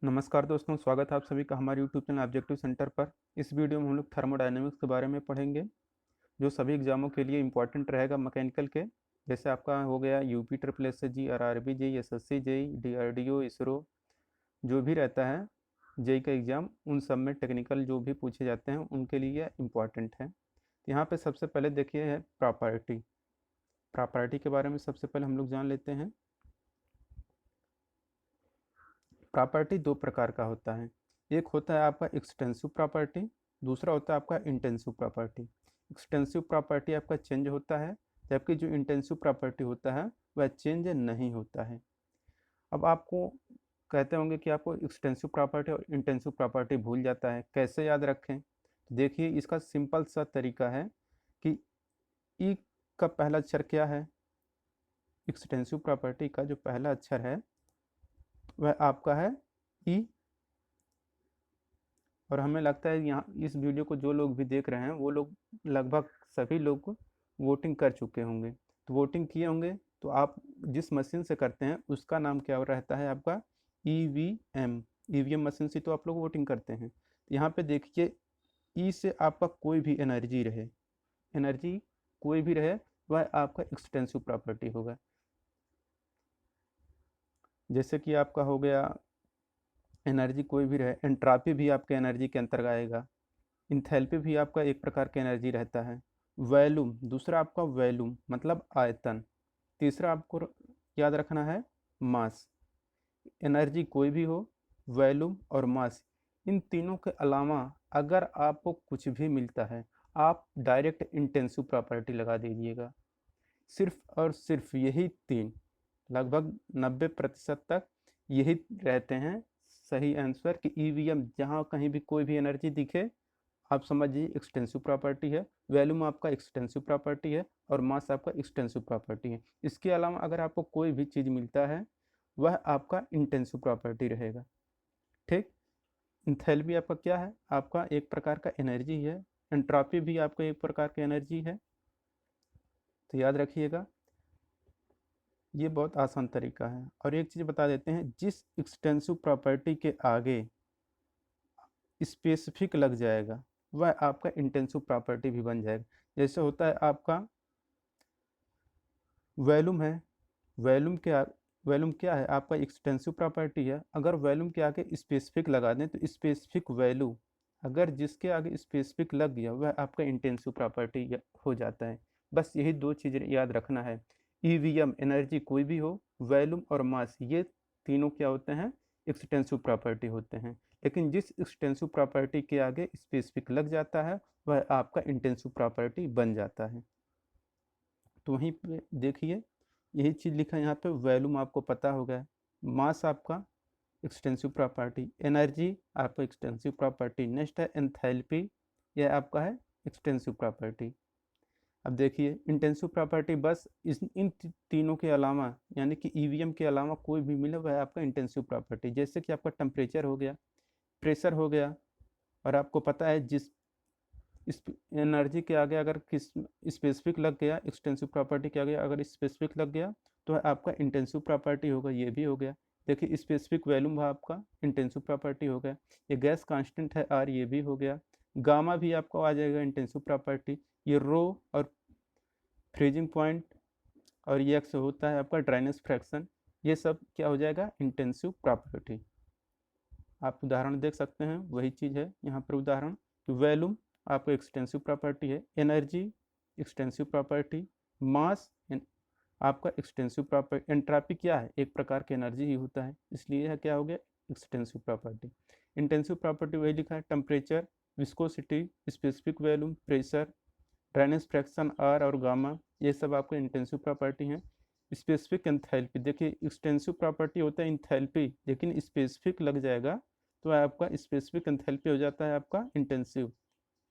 नमस्कार दोस्तों, स्वागत है आप सभी का हमारे यूट्यूब चैनल ऑब्जेक्टिव सेंटर पर। इस वीडियो में हम लोग थर्मोडायनेमिक्स के बारे में पढ़ेंगे, जो सभी एग्जामों के लिए इम्पोर्टेंट रहेगा मैकेनिकल के। जैसे आपका हो गया UP triple S G, RRB JE, SSC JE, DRDO, ISRO, जो भी रहता है जेई का एग्ज़ाम, उन सब में टेक्निकल जो भी पूछे जाते हैं उनके लिए इम्पॉर्टेंट है। यहाँ पे सबसे पहले देखिए है प्रॉपर्टी। प्रॉपर्टी के बारे में सबसे पहले हम लोग जान लेते हैं। प्रॉपर्टी दो प्रकार का होता है। एक होता है आपका एक्सटेंसिव प्रॉपर्टी, दूसरा होता है आपका इंटेंसिव प्रॉपर्टी। एक्सटेंसिव प्रॉपर्टी आपका चेंज होता है, जबकि जो इंटेंसिव प्रॉपर्टी होता है वह चेंज नहीं होता है। अब आपको कहते होंगे कि आपको एक्सटेंसिव प्रॉपर्टी और इंटेंसिव प्रॉपर्टी भूल जाता है, कैसे याद रखें? तो देखिए, इसका सिंपल सा तरीका है कि ई का पहला अक्षर क्या है। एक्सटेंसिव प्रॉपर्टी का जो पहला अक्षर है वह आपका है ई। और हमें लगता है यहाँ इस वीडियो को जो लोग भी देख रहे हैं वो लोग लगभग सभी लोग वोटिंग कर चुके होंगे। तो वोटिंग किए होंगे तो आप जिस मशीन से करते हैं उसका नाम क्या रहता है आपका? ईवीएम। ईवीएम मशीन से तो आप लोग वोटिंग करते हैं। तो यहाँ पे देखिए, ई से आपका कोई भी एनर्जी कोई भी रहे, वह आपका एक्सटेंसिव प्रॉपर्टी होगा। जैसे कि आपका हो गया एनर्जी कोई भी रहे, एंट्रापी भी आपके एनर्जी के अंतर्गत आएगा। इंथैल्पी भी आपका एक प्रकार का एनर्जी रहता है। वैल्यूम, दूसरा आपका वैल्यूम मतलब आयतन। तीसरा आपको याद रखना है मास। एनर्जी कोई भी हो, वैल्यूम और मास, इन तीनों के अलावा अगर आपको कुछ भी मिलता है, आप डायरेक्ट इंटेंसिव प्रॉपर्टी लगा दीजिएगा। सिर्फ और सिर्फ यही तीन, लगभग 90% तक यही रहते हैं सही आंसर कि ईवीएम जहाँ कहीं भी कोई भी एनर्जी दिखे आप समझिए एक्सटेंसिव प्रॉपर्टी है, वैल्यूम आपका एक्सटेंसिव प्रॉपर्टी है और मास आपका एक्सटेंसिव प्रॉपर्टी है। इसके अलावा अगर आपको कोई भी चीज़ मिलता है वह आपका इंटेंसिव प्रॉपर्टी रहेगा। ठीक। इंथैल्पी आपका क्या है? आपका एक प्रकार का एनर्जी है। एंट्रोपी भी आपका एक प्रकार की एनर्जी है। तो याद रखिएगा, ये बहुत आसान तरीका है। और एक चीज़ बता देते हैं, जिस एक्सटेंसिव प्रॉपर्टी के आगे स्पेसिफिक लग जाएगा वह आपका इंटेंसिव प्रॉपर्टी भी बन जाएगा। जैसे होता है आपका वैल्यूम है, वैल्यूम के वैल्यूम क्या है? आपका एक्सटेंसिव प्रॉपर्टी है। अगर वैल्यूम के आगे स्पेसिफिक लगा दें तो स्पेसिफिक वैल्यू, अगर जिसके आगे स्पेसिफिक लग गया वह आपका इंटेंसिव प्रॉपर्टी हो जाता है। बस यही दो चीज़ें याद रखना है। ईवीएम एनर्जी कोई भी हो, वैल्यूम और मास, ये तीनों क्या होते हैं? एक्सटेंसिव प्रॉपर्टी होते हैं। लेकिन जिस एक्सटेंसिव प्रॉपर्टी के आगे स्पेसिफिक लग जाता है वह आपका इंटेंसिव प्रॉपर्टी बन जाता है। तो वहीं पे देखिए, यही चीज़ लिखा है यहाँ पे, वैल्यूम आपको पता होगा। मास आपका एक्सटेंसिव प्रॉपर्टी, एनर्जी आपका एक्सटेंसिव प्रॉपर्टी। नेक्स्ट है एंथैल्पी, यह आपका है एक्सटेंसिव प्रॉपर्टी। अब देखिए इंटेंसिव प्रॉपर्टी, बस इन तीनों के अलावा यानी कि ईवीएम के अलावा कोई भी मिले वह आपका इंटेंसिव प्रॉपर्टी। जैसे कि आपका टेम्परेचर हो गया, प्रेशर हो गया, और आपको पता है जिस इस एनर्जी के आगे अगर किस स्पेसिफिक लग गया, एक्सटेंसिव प्रॉपर्टी के आगे अगर स्पेसिफिक लग गया तो आपका इंटेंसिव प्रॉपर्टी होगा। ये भी हो गया। देखिए स्पेसिफिक वैल्यूम आपका इंटेंसिव प्रॉपर्टी हो गया। ये गैस कांस्टेंट है आर, ये भी हो गया। गामा भी आपको आ जाएगा इंटेंसिव प्रॉपर्टी। ये रो और फ्रीजिंग पॉइंट, और ये एक्स होता है आपका ड्राइनेस फ्रैक्शन, ये सब क्या हो जाएगा? Intensive property. आप उदाहरण देख सकते हैं, वही चीज़ है यहाँ पर उदाहरण कि वैल्यूम आपको एक्सटेंसिव प्रॉपर्टी है, एनर्जी एक्सटेंसिव प्रॉपर्टी, मास आपका एक्सटेंसिव प्रॉपर्टी। एंट्रोपी क्या है? एक प्रकार की एनर्जी ही होता है, इसलिए यह क्या हो गया? Extensive property. इंटेंसिव प्रॉपर्टी वही लिखा है, temperature, viscosity, specific volume, pressure, dryness fraction R और गामा, ये सब आपके इंटेंसिव प्रॉपर्टी हैं। स्पेसिफिक एंथैल्पी, देखिए एक्सटेंसिव प्रॉपर्टी होता है इंथैल्पी, लेकिन स्पेसिफिक लग जाएगा तो आपका स्पेसिफिक एंथैल्पी हो जाता है आपका इंटेंसिव।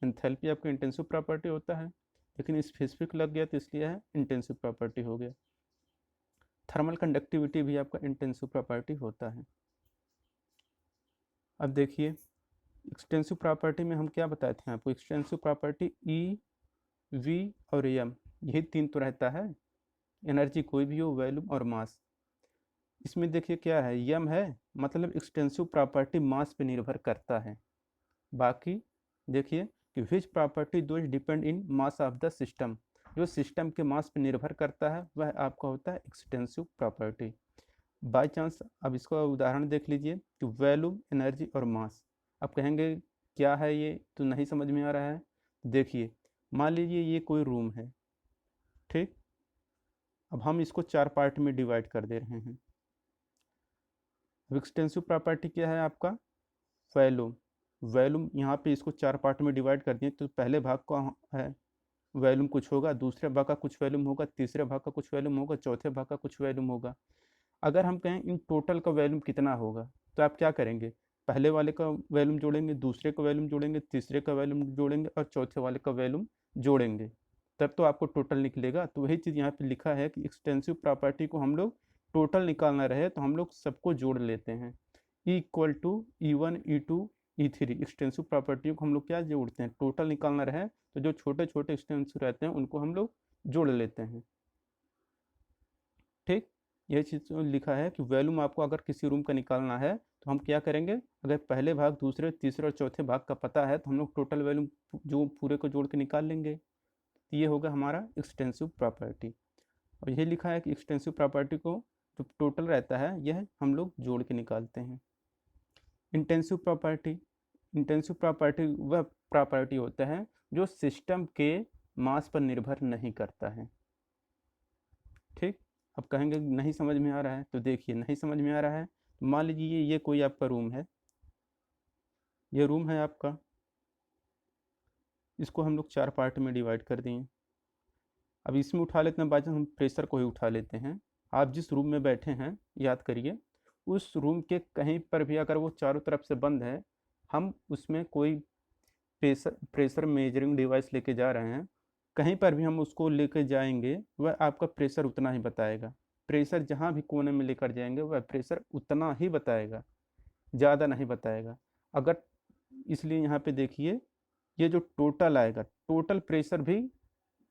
एंथैल्पी आपका इंटेंसिव प्रॉपर्टी होता है, लेकिन स्पेसिफिक लग गया तो इसलिए है इंटेंसिव प्रॉपर्टी हो गया। थर्मल कंडक्टिविटी भी आपका इंटेंसिव प्रॉपर्टी होता है। अब देखिए एक्सटेंसिव प्रॉपर्टी में हम क्या बताए थे आपको? एक्सटेंसिव प्रॉपर्टी ई, वी और एम, यही तीन तो रहता है। एनर्जी कोई भी हो, वैल्यूम और मास। इसमें देखिए क्या है, यम है, मतलब एक्सटेंसिव प्रॉपर्टी मास पे निर्भर करता है। बाकी देखिए कि which property those depend in mass of the system, जो सिस्टम के मास पे निर्भर करता है वह आपका होता है एक्सटेंसिव प्रॉपर्टी। बाय चांस अब इसका उदाहरण देख लीजिए कि वॉल्यूम, एनर्जी और मास। अब कहेंगे क्या है ये, तो नहीं समझ में आ रहा है। देखिए मान लीजिए ये कोई रूम है, ठीक। अब हम इसको 4 पार्ट में डिवाइड कर दे रहे हैं। अब एक्सटेंसिव प्रॉपर्टी क्या है आपका, वॉल्यूम। वॉल्यूम यहाँ पे इसको 4 पार्ट में डिवाइड कर दिए, तो पहले भाग का है वॉल्यूम कुछ होगा, दूसरे भाग का कुछ वॉल्यूम होगा, तीसरे भाग का कुछ वॉल्यूम होगा, चौथे भाग का कुछ वॉल्यूम होगा। अगर हम कहें इन टोटल का वॉल्यूम कितना होगा, तो आप क्या करेंगे, पहले वाले का वॉल्यूम जोड़ेंगे, दूसरे का वॉल्यूम जोड़ेंगे, तीसरे का वॉल्यूम जोड़ेंगे और चौथे वाले का वॉल्यूम जोड़ेंगे, तब तो आपको टोटल निकलेगा। तो वही चीज़ यहाँ पे लिखा है कि एक्सटेंसिव प्रॉपर्टी को हम लोग टोटल निकालना रहे तो हम लोग सबको जोड़ लेते हैं। E equal to E1, E2, E3 extensive प्रॉपर्टियों को हम लोग क्या जोड़ते हैं, टोटल निकालना रहे तो जो छोटे छोटे एक्सटेंसिव रहते हैं उनको हम लोग जोड़ लेते हैं, ठीक। यह चीज़ लिखा है कि वॉल्यूम आपको अगर किसी रूम का निकालना है तो हम क्या करेंगे, अगर पहले भाग, दूसरे, तीसरे और चौथे भाग का पता है तो हम लोग टोटल वॉल्यूम जो पूरे को जोड़ के निकाल लेंगे। तो ये होगा हमारा एक्सटेंसिव प्रॉपर्टी। और यही लिखा है कि एक्सटेंसिव प्रॉपर्टी को जो टोटल रहता है यह हम लोग जोड़ के निकालते हैं। इंटेंसिव प्रॉपर्टी, इंटेंसिव प्रॉपर्टी वह प्रॉपर्टी होता है जो सिस्टम के मास पर निर्भर नहीं करता है, ठीक। अब कहेंगे नहीं समझ में आ रहा है, तो देखिए नहीं समझ में आ रहा है तो मान लीजिए ये कोई आपका रूम है, ये रूम है आपका, इसको हम लोग 4 पार्ट में डिवाइड कर दिए। अब इसमें उठा लेते हैं, बाई चांस हम प्रेशर को ही उठा लेते हैं। आप जिस रूम में बैठे हैं याद करिए, उस रूम के कहीं पर भी अगर वो चारों तरफ से बंद है, हम उसमें कोई प्रेशर प्रेशर मेजरिंग डिवाइस लेके जा रहे हैं, कहीं पर भी हम उसको लेके जाएंगे वह आपका प्रेशर उतना ही बताएगा। प्रेशर जहाँ भी कोने में लेकर जाएंगे वह प्रेशर उतना ही बताएगा, ज़्यादा नहीं बताएगा। अगर इसलिए यहाँ पे देखिए ये जो टोटल आएगा, टोटल प्रेशर भी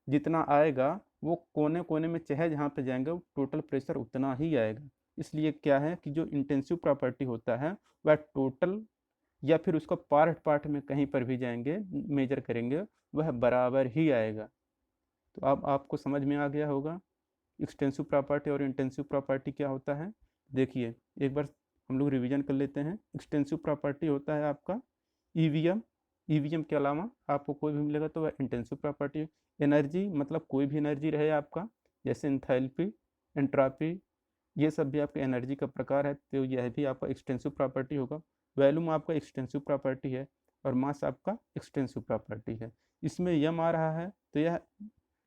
जितना आएगा वो कोने कोने में चाहे जहाँ पे जाएंगे वो टोटल प्रेशर उतना ही आएगा। इसलिए क्या है कि जो इंटेंसिव प्रॉपर्टी होता है वह टोटल या फिर उसको पार्ट पार्ट में कहीं पर भी जाएंगे मेजर करेंगे वह बराबर ही आएगा। तो अब आपको समझ में आ गया होगा एक्सटेंसिव प्रॉपर्टी और इंटेंसिव प्रॉपर्टी क्या होता है। देखिए एक बार हम लोग रिवीजन कर लेते हैं। एक्सटेंसिव प्रॉपर्टी होता है आपका ईवीएम, ईवीएम के अलावा आपको कोई भी मिलेगा तो वह इंटेंसिव प्रॉपर्टी। एनर्जी मतलब कोई भी एनर्जी रहे आपका, जैसे इंथैल्पी, एंट्रोपी, ये सब भी आपके एनर्जी का प्रकार है, तो यह भी आपका एक्सटेंसिव प्रॉपर्टी होगा। वॉल्यूम आपका एक्सटेंसिव प्रॉपर्टी है और मास आपका एक्सटेंसिव प्रॉपर्टी है। इसमें यम आ रहा है तो यह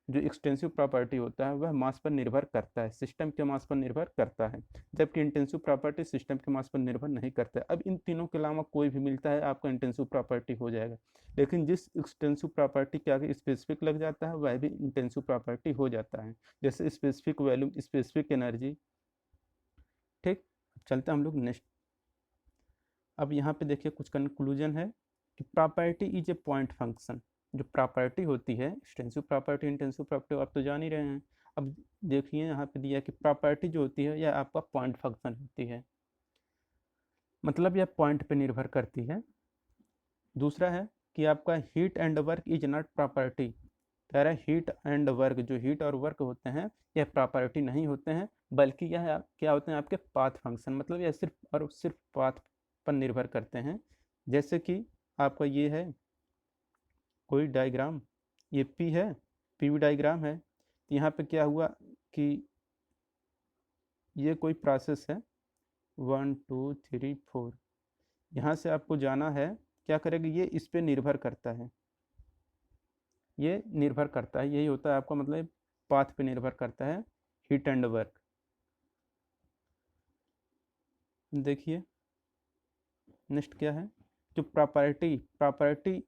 जो एक्सटेंसिव प्रॉपर्टी होता है वह मास पर निर्भर करता है, सिस्टम के मास पर निर्भर करता है, जबकि इंटेंसिव प्रॉपर्टी सिस्टम के मास पर निर्भर नहीं करता है। अब इन तीनों के अलावा कोई भी मिलता है आपका इंटेंसिव प्रॉपर्टी हो जाएगा, लेकिन जिस एक्सटेंसिव प्रॉपर्टी के आगे स्पेसिफिक लग जाता है वह भी इंटेंसिव प्रॉपर्टी हो जाता है, जैसे स्पेसिफिक वॉल्यूम, स्पेसिफिक एनर्जी, ठीक। चलते हैं हम लोग नेक्स्ट। अब यहाँ पे देखिए कुछ कंक्लूजन है कि property is a point function. जो प्रॉपर्टी होती है एक्सटेंसिव प्रॉपर्टी, इंटेंसिव प्रॉपर्टी आप तो जान ही रहे हैं। अब देखिए यहाँ पे दिया कि प्रॉपर्टी जो होती है यह आपका पॉइंट फंक्शन होती है, मतलब यह पॉइंट पे निर्भर करती है। दूसरा है कि आपका heat and work is not property. कह रहा है हीट एंड वर्क, जो हीट और वर्क होते हैं यह प्रॉपर्टी नहीं होते हैं, बल्कि यह क्या होते हैं आपके पाथ फंक्शन, मतलब यह सिर्फ और सिर्फ पाथ पर निर्भर करते हैं। जैसे कि आपका ये है कोई डायग्राम, ये पी है, पीवी डायग्राम है। तो यहाँ पे क्या हुआ कि ये कोई प्रोसेस है 1 2 3 4, यहाँ से आपको जाना है, क्या करेगा ये इस पे निर्भर करता है, ये निर्भर करता है, यही होता है आपका मतलब पाथ पे निर्भर करता है हीट एंड वर्क। देखिए नेक्स्ट क्या है, जो property, property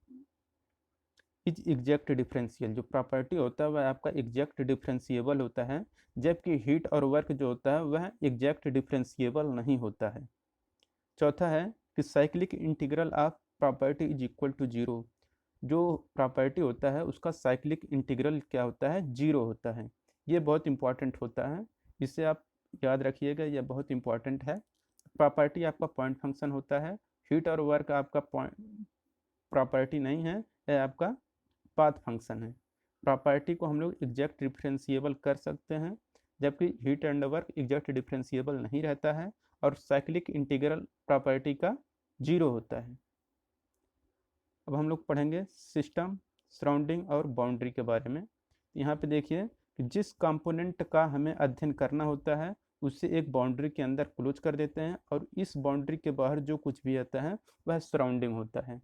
is exact differential. जो प्रॉपर्टी होता है वह आपका एग्जैक्ट डिफरेंशिएबल होता है, जबकि हीट और वर्क जो होता है वह एग्जैक्ट डिफरेंशिएबल नहीं होता है। चौथा है कि cyclic integral of property is equal to zero. जो प्रॉपर्टी होता है उसका साइक्लिक इंटीग्रल क्या होता है, जीरो होता है। ये बहुत इंपॉर्टेंट होता है, इससे आप याद रखिएगा, यह बहुत इंपॉर्टेंट है। प्रॉपर्टी आपका पॉइंट फंक्शन होता है, हीट और वर्क आपका पॉइंट प्रॉपर्टी नहीं है, यह आपका पाथ फंक्शन है। प्रॉपर्टी को हम लोग एग्जैक्ट डिफरेंशिएबल कर सकते हैं, जबकि heat and work exact differentiable नहीं रहता है, और साइक्लिक इंटीग्रल प्रॉपर्टी का 0 होता है। अब हम लोग पढ़ेंगे सिस्टम, सराउंडिंग और बाउंड्री के बारे में। यहाँ पे देखिए कि जिस कंपोनेंट का हमें अध्ययन करना होता है उसे एक बाउंड्री के अंदर क्लोज कर देते हैं, और इस बाउंड्री के बाहर जो कुछ भी आता है वह सराउंडिंग होता है।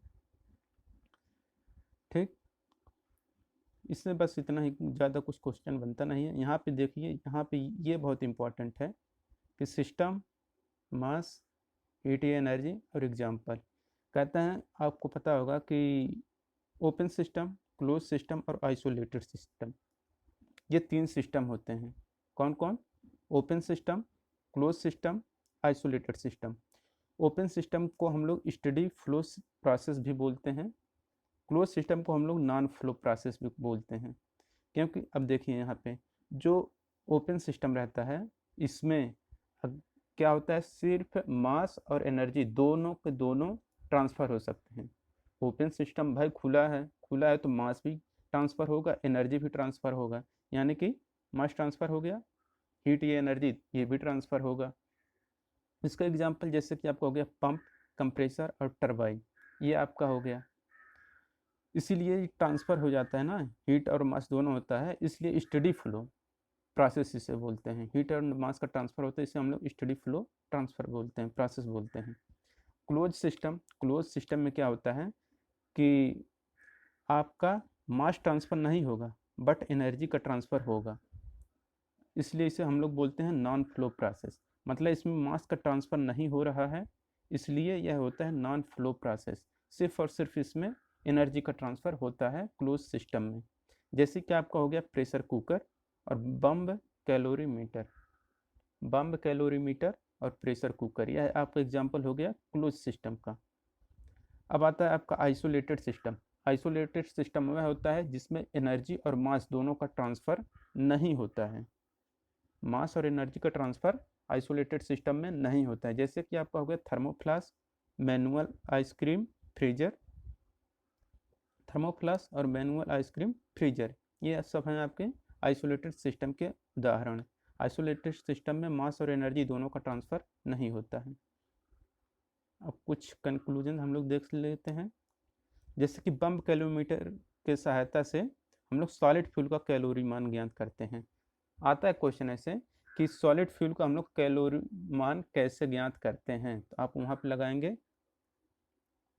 ठीक, इसमें बस इतना ही, ज़्यादा कुछ क्वेश्चन बनता नहीं है। यहाँ पे देखिए, यहाँ पे ये बहुत इंपॉर्टेंट है कि सिस्टम, मास, हीट एनर्जी और एग्जाम्पल। कहते हैं आपको पता होगा कि ओपन सिस्टम, क्लोज सिस्टम और आइसोलेटेड सिस्टम, ये 3 सिस्टम होते हैं। कौन कौन? Open system, close system, isolated system. Open system को हम लोग स्टेडी फ्लो प्रोसेस भी बोलते हैं, क्लोज सिस्टम को हम लोग नॉन फ्लो प्रोसेस भी बोलते हैं। क्योंकि अब देखिए यहाँ पे जो ओपन सिस्टम रहता है, इसमें क्या होता है, सिर्फ मास और एनर्जी दोनों के दोनों ट्रांसफ़र हो सकते हैं। ओपन सिस्टम भाई खुला है, खुला है तो मास भी ट्रांसफ़र होगा, एनर्जी भी ट्रांसफ़र होगा, यानी कि मास ट्रांसफ़र हो गया, हीट या एनर्जी ये भी ट्रांसफ़र होगा। इसका एग्जांपल जैसे कि आपका हो गया पंप, कंप्रेसर और टरबाइन, ये आपका हो गया। इसीलिए ट्रांसफ़र हो जाता है ना, हीट और मास दोनों होता है, इसलिए स्टेडी फ्लो प्रोसेस इसे बोलते हैं। हीट और मास का ट्रांसफ़र होता है, इसे हम लोग स्टेडी फ्लो ट्रांसफ़र बोलते हैं, प्रोसेस बोलते हैं। क्लोज सिस्टम, क्लोज सिस्टम में क्या होता है कि आपका मास ट्रांसफ़र नहीं होगा बट एनर्जी का ट्रांसफ़र होगा, इसलिए इसे हम लोग बोलते हैं नॉन फ्लो प्रोसेस। मतलब इसमें मास का ट्रांसफ़र नहीं हो रहा है, इसलिए यह होता है नॉन फ्लो प्रोसेस। सिर्फ और सिर्फ इसमें एनर्जी का ट्रांसफ़र होता है क्लोज सिस्टम में। जैसे कि आपका हो गया प्रेशर कुकर और बम्ब कैलोरीमीटर, बम्ब कैलोरीमीटर और प्रेशर कुकर, यह आपका एग्जांपल हो गया क्लोज सिस्टम का। अब आता है आपका आइसोलेटेड सिस्टम। आइसोलेटेड सिस्टम वह होता है जिसमें एनर्जी और मास दोनों का ट्रांसफ़र नहीं होता है। मास और एनर्जी का ट्रांसफ़र आइसोलेटेड सिस्टम में नहीं होता है। जैसे कि आपका हो गया थर्मोफ्लास्क, मैनुअल आइसक्रीम फ्रीजर, थर्मोफ्लास्क और मैनुअल आइसक्रीम फ्रीजर, ये सब हैं आपके आइसोलेटेड सिस्टम के उदाहरण। आइसोलेटेड सिस्टम में मास और एनर्जी दोनों का ट्रांसफ़र नहीं होता है। अब कुछ कंक्लूजन हम लोग देख लेते हैं। जैसे कि बम्ब कैलोमीटर के सहायता से हम लोग सॉलिड फ्यूल का कैलोरी मान ज्ञात करते हैं। आता है क्वेश्चन ऐसे कि सॉलिड फ्यूल का हम लोग कैलोरी मान कैसे ज्ञात करते हैं, तो आप वहाँ पे लगाएंगे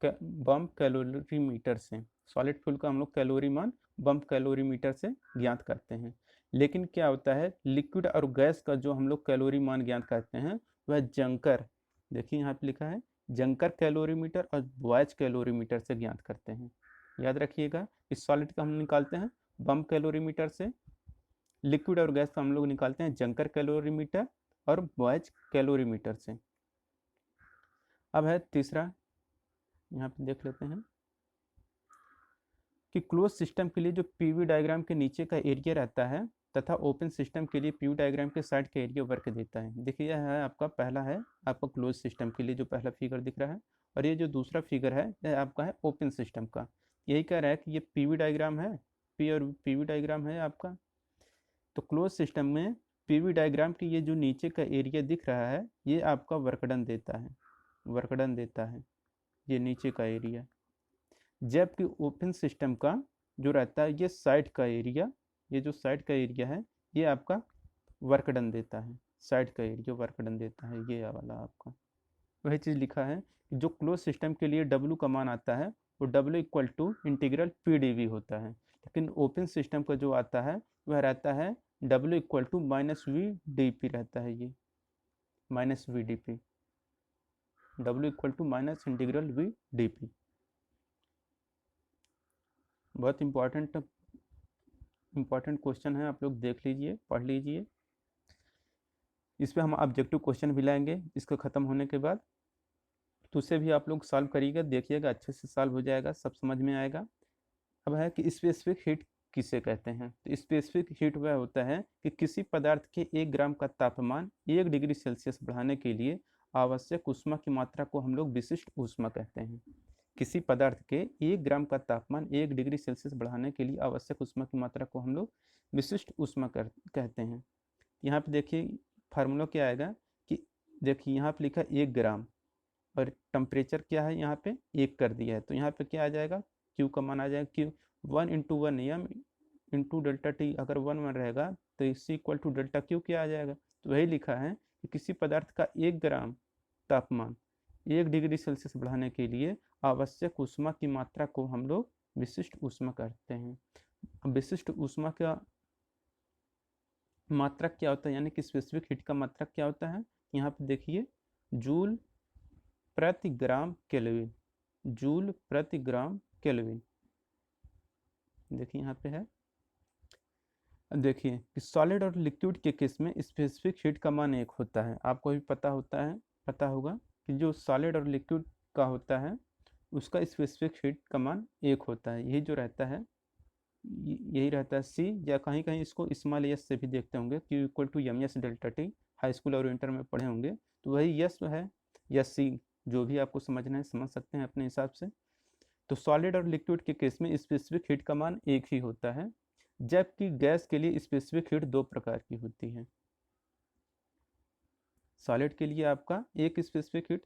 बम्ब कैलोरीमीटर से। सॉलिड फ्यूल का हम लोग कैलोरी मान बम्ब कैलोरीमीटर से ज्ञात करते हैं। लेकिन क्या होता है, लिक्विड और गैस का जो हम लोग कैलोरी मान ज्ञात करते हैं वह जंकर, देखिए यहाँ पे लिखा है जंकर कैलोरीमीटर और बॉयज कैलोरीमीटर से ज्ञात करते हैं। याद रखिएगा, इस सॉलिड का हम निकालते हैं बम्ब कैलोरीमीटर से, लिक्विड और गैस का हम लोग निकालते हैं जंकर कैलोरीमीटर और बॉयज कैलोरीमीटर से। अब है तीसरा, यहाँ पे देख लेते हैं कि क्लोज सिस्टम के लिए जो पीवी डायग्राम के नीचे का एरिया रहता है तथा ओपन सिस्टम के लिए पीवी डायग्राम के साइड का एरिया वर्क देता है। देखिए यह है आपका पहला है आपका क्लोज सिस्टम के लिए जो पहला फिगर दिख रहा है, और ये जो दूसरा फिगर है यह आपका है ओपन सिस्टम का। यही कह रहा है कि ये पीवी डायग्राम है, पी और पीवी डायग्राम है आपका। तो क्लोज सिस्टम में पीवी डायग्राम की ये जो नीचे का एरिया दिख रहा है ये आपका वर्कडन देता है, वर्कडन देता है ये नीचे का एरिया। जबकि ओपन सिस्टम का जो रहता है ये साइड का एरिया, ये जो साइड का एरिया है ये आपका वर्क डन देता है, साइड का एरिया वर्क डन देता है, ये वाला आपका। वही चीज़ लिखा है कि जो क्लोज सिस्टम के लिए W का मान आता है वो W equal to integral PdV होता है, लेकिन ओपन सिस्टम का जो आता है वह रहता है W इक्वल टू -VdP रहता है, ये -VdP, W equal to minus integral VdP। बहुत इंपॉर्टेंट क्वेश्चन है, आप लोग देख लीजिए, पढ़ लीजिए। इस पर हम ऑब्जेक्टिव क्वेश्चन भी लाएंगे इसका ख़त्म होने के बाद, तो उसे भी आप लोग सॉल्व करिएगा, देखिएगा अच्छे से सॉल्व हो जाएगा, सब समझ में आएगा। अब है कि स्पेसिफिक हीट किसे कहते हैं? तो स्पेसिफिक हीट वह होता है कि किसी पदार्थ के 1 ग्राम का तापमान 1 डिग्री सेल्सियस बढ़ाने के लिए आवश्यक ऊष्मा की मात्रा को हम लोग विशिष्ट ऊष्मा कहते हैं। किसी पदार्थ के 1 ग्राम का तापमान 1 डिग्री सेल्सियस बढ़ाने के लिए आवश्यक ऊष्मा की मात्रा को हम लोग विशिष्ट ऊष्मा कहते हैं। यहाँ पे देखिए फार्मूला क्या आएगा कि देखिए यहाँ पे लिखा है 1 ग्राम और टेम्परेचर क्या है यहाँ पे 1 कर दिया है, तो यहाँ पे क्या आ जाएगा, क्यू का मान आ जाएगा Q 1 × 1 M into delta T. अगर 1 रहेगा तो इसी इक्वल टू डेल्टा क्यू क्या आ जाएगा। तो वही लिखा है कि किसी पदार्थ का 1 ग्राम तापमान 1 डिग्री सेल्सियस बढ़ाने के लिए आवश्यक ऊष्मा की मात्रा को हम लोग विशिष्ट ऊष्मा कहते हैं। अब विशिष्ट ऊष्मा का मात्रक क्या होता है, यानी कि स्पेसिफिक हीट का मात्रक क्या होता है। यहाँ पे देखिए जूल प्रति ग्राम केल्विन, जूल प्रति ग्राम केल्विन। देखिए यहाँ पे है, देखिए कि सॉलिड और लिक्विड के केस में स्पेसिफिक हीट का मान 1 होता है। आपको भी पता होगा कि जो सॉलिड और लिक्विड का होता है उसका स्पेसिफिक हीट का मान 1 होता है। यही जो रहता है यही रहता है सी, या कहीं कहीं इसको स्मॉल एस से भी देखते होंगे, Q equal to M S delta T, high school और इंटर में पढ़े होंगे। तो वही यस है या सी, जो भी आपको समझना है समझ सकते हैं अपने हिसाब से। तो सॉलिड और लिक्विड के केस में स्पेसिफिक हीट का मान 1 ही होता है, जबकि गैस के लिए स्पेसिफिक हीट 2 प्रकार की होती है। सॉलिड के लिए आपका एक स्पेसिफिक हीट,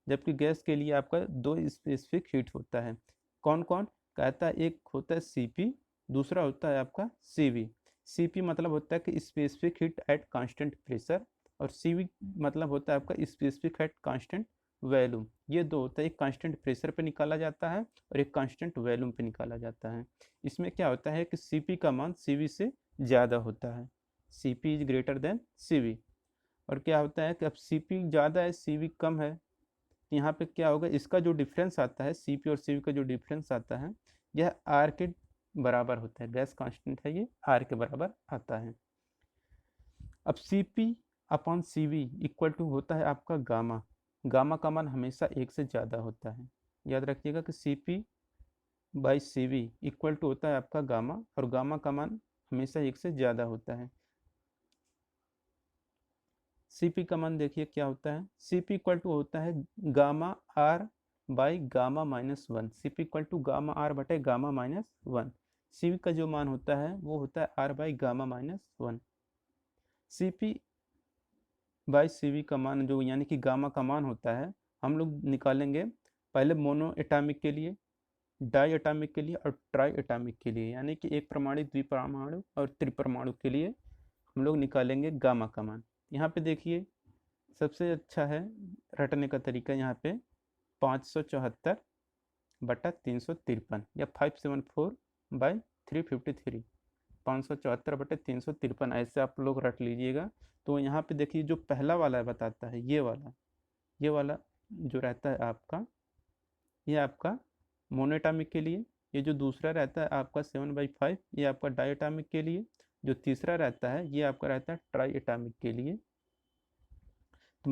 जबकि गैस के लिए आपका 2 स्पेसिफिक हीट होता है। कौन कौन कहता है, एक होता है सीपी, दूसरा होता है आपका सीवी। सीपी मतलब होता है कि specific heat at constant pressure, और सीवी मतलब होता है आपका स्पेसिफिक एट कांस्टेंट वैल्यूम। ये दो होता है, एक कांस्टेंट प्रेशर पे निकाला जाता है और एक कांस्टेंट वैल्यूम पे निकाला जाता है। इसमें क्या होता है कि सीपी का मान सीवी से ज़्यादा होता है, CP is greater than CV. और क्या होता है कि अब सीपी ज़्यादा है सीवी कम है, यहाँ पे क्या होगा, इसका जो डिफरेंस आता है सीपी और सीवी का जो डिफरेंस आता है यह आर के बराबर होता है। गैस कांस्टेंट है, ये आर के बराबर आता है। अब CP upon CV equal to होता है आपका गामा। गामा का मान हमेशा 1 से ज़्यादा होता है। याद रखिएगा कि CP by CV equal to होता है आपका गामा, और गामा का मान हमेशा 1 से ज़्यादा होता है। सीपी का मान देखिए क्या होता है, सीपी इक्वल टू होता है gamma R by gamma minus 1। CP equal to gamma R बटे गामा माइनस 1। सीवी का जो मान होता है वो होता है R by gamma minus 1। CP by CV का मान जो यानी कि गामा का मान होता है, हम लोग निकालेंगे पहले मोनो एटॉमिक के लिए, डाई एटॉमिक के लिए और ट्राई एटॉमिक के लिए, यानी कि एक परमाणु, द्विपरमाणु और त्रिपरमाणु के लिए हम लोग निकालेंगे गामा का मान। यहाँ पे देखिए सबसे अच्छा है रटने का तरीका, यहाँ पे 574 बटा 353 या 574/353, 574 बटे 353 ऐसे आप लोग रट लीजिएगा। तो यहाँ पे देखिए जो पहला वाला बताता है ये वाला जो रहता है आपका, ये आपका मोनोएटॉमिक के लिए, ये जो दूसरा रहता है आपका 7/5 ये आपका डायटॉमिक के लिए, जो तीसरा रहता है ये आपका रहता है ट्राई एटॉमिक के लिए। तो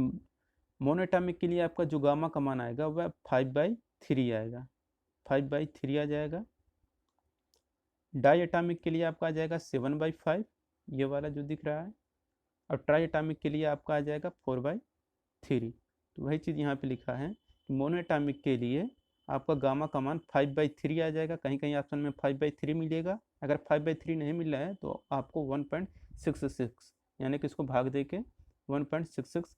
मोनोएटॉमिक के लिए आपका जो गामा का मान आएगा वह 5/3 आएगा, 5/3 आ जाएगा। डाई एटॉमिक के लिए आपका आ जाएगा 7/5, ये वाला जो दिख रहा है, और ट्राई एटॉमिक के लिए आपका आ जाएगा 4/3। तो वही चीज़ यहाँ पे लिखा है कि मोनोएटॉमिक के लिए आपका गामा का मान 5/3 आ जाएगा। कहीं कहीं ऑप्शन में 5/3 मिलेगा, अगर 5/3 नहीं मिल रहा है तो आपको 1.66 यानी कि इसको भाग दे के 1.66